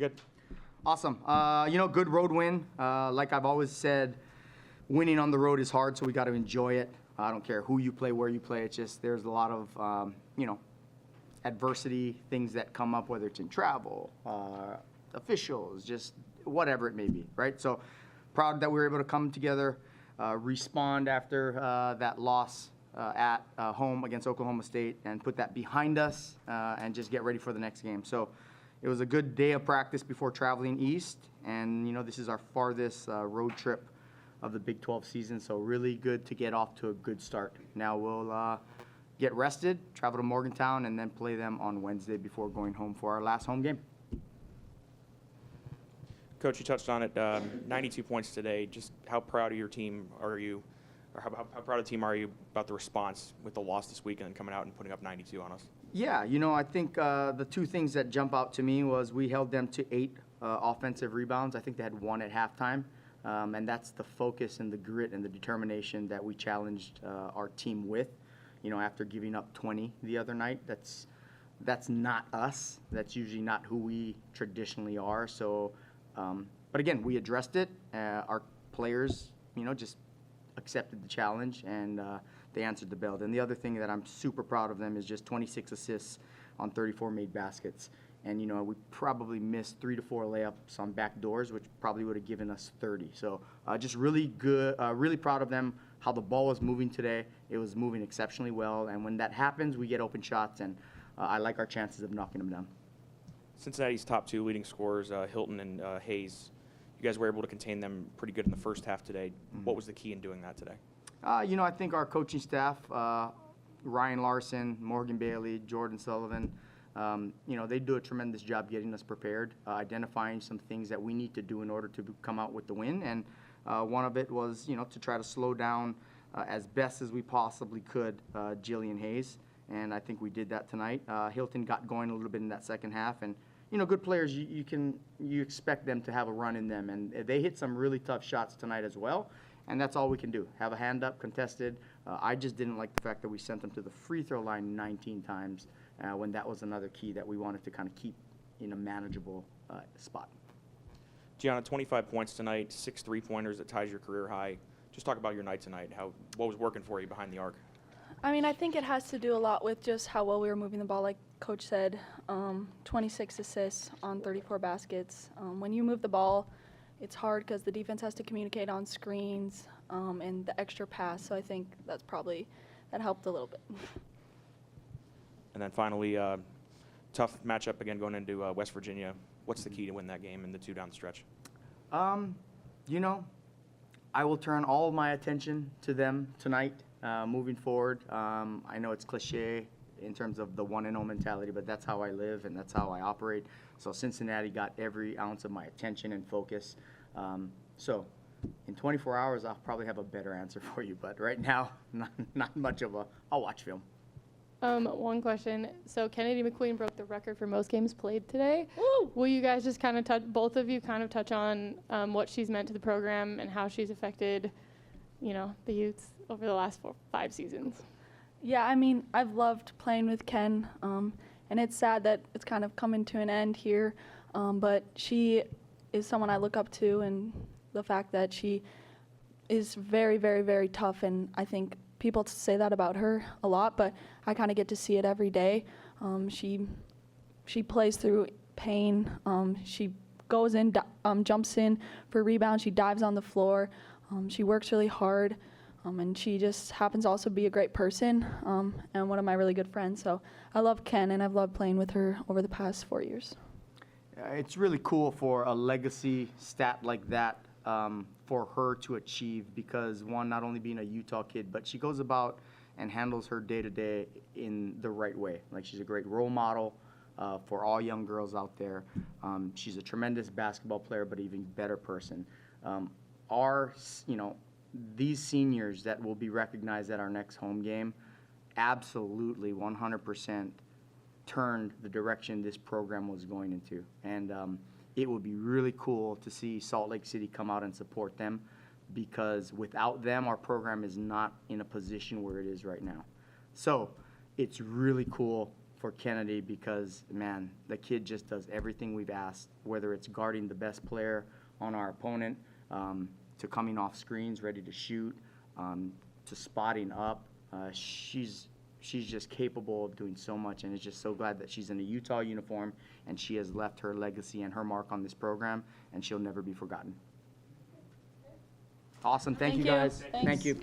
good. Awesome. Good road win. Like I've always said, winning on the road is hard, so we got to enjoy it. I don't care who you play, where you play. It's just there's a lot of, adversity, things that come up, whether it's in travel, officials, just whatever it may be, right? So proud that we were able to come together, respond after that loss at home against Oklahoma State and put that behind us and just get ready for the next game. So it was a good day of practice before traveling east, and this is our farthest road trip of the Big 12 season, so really good to get off to a good start. Now we'll get rested, travel to Morgantown, and then play them on Wednesday before going home for our last home game. Coach, you touched on it, 92 points today. Just how proud of your team are you, or how proud of the team are you about the response with the loss this week and then coming out and putting up 92 on us? Yeah, I think the two things that jump out to me was we held them to 8 offensive rebounds. I think they had 1 at halftime, and that's the focus and the grit and the determination that we challenged our team with. After giving up 20 the other night, that's not us. That's usually not who we traditionally are. So, but again, we addressed it. Our players, just accepted the challenge, and they answered the bell. And the other thing that I'm super proud of them is just 26 assists on 34 made baskets. And, we probably missed 3 to 4 layups on back doors, which probably would have given us 30. So just really good, really proud of them, how the ball was moving today. It was moving exceptionally well. And when that happens, we get open shots, and I like our chances of knocking them down. Cincinnati's top 2 leading scorers, Hilton and Hayes, you guys were able to contain them pretty good in the first half today. Mm-hmm. What was the key in doing that today? I think our coaching staff, Ryan Larson, Morgan Bailey, Jordan Sullivan, they do a tremendous job getting us prepared, identifying some things that we need to do in order to come out with the win. And one of it was, to try to slow down as best as we possibly could Jillian Hayes. And I think we did that tonight. Hilton got going a little bit in that second half. And, good players, you expect them to have a run in them. And they hit some really tough shots tonight as well. And that's all we can do. Have a hand up, contested. I just didn't like the fact that we sent them to the free throw line 19 times when that was another key that we wanted to kind of keep in a manageable spot. Gianna, 25 points tonight, 6 3-pointers that ties your career high. Just talk about your night tonight. What was working for you behind the arc? I think it has to do a lot with just how well we were moving the ball, like Coach said. 26 assists on 34 baskets. When you move the ball, it's hard because the defense has to communicate on screens and the extra pass. So I think that helped a little bit. And then finally, tough matchup again going into West Virginia. What's the key to win that game in the 2 down the stretch? I will turn all of my attention to them tonight moving forward. I know it's cliche in terms of the 1-0 mentality, but that's how I live and that's how I operate. So Cincinnati got every ounce of my attention and focus. So in 24 hours, I'll probably have a better answer for you. But right now, not much of I'll watch film. One question. So Kennady McQueen broke the record for most games played today. Woo! Will you guys just kind of both of you kind of touch on what she's meant to the program and how she's affected, the Utes over the last 5 seasons? Yeah, I've loved playing with Ken, and it's sad that it's kind of coming to an end here, but she is someone I look up to, and the fact that she is very, very, very tough, and I think people say that about her a lot, but I kind of get to see it every day. She plays through pain. She goes in, jumps in for rebounds. She dives on the floor. She works really hard, and she just happens to also be a great person and one of my really good friends. So I love Ken, and I've loved playing with her over the past 4 years. It's really cool for a legacy stat like that for her to achieve because, one, not only being a Utah kid, but she goes about and handles her day-to-day in the right way. Like, she's a great role model for all young girls out there. She's a tremendous basketball player, but even better person. These seniors that will be recognized at our next home game absolutely 100% turned the direction this program was going into. And it would be really cool to see Salt Lake City come out and support them because without them, our program is not in a position where it is right now. So it's really cool for Kennedy because, man, the kid just does everything we've asked, whether it's guarding the best player on our opponent, to coming off screens ready to shoot, to spotting up. She's just capable of doing so much, and it's just so glad that she's in a Utah uniform and she has left her legacy and her mark on this program, and she'll never be forgotten. Awesome. Thank you, guys. Thanks. Thank you.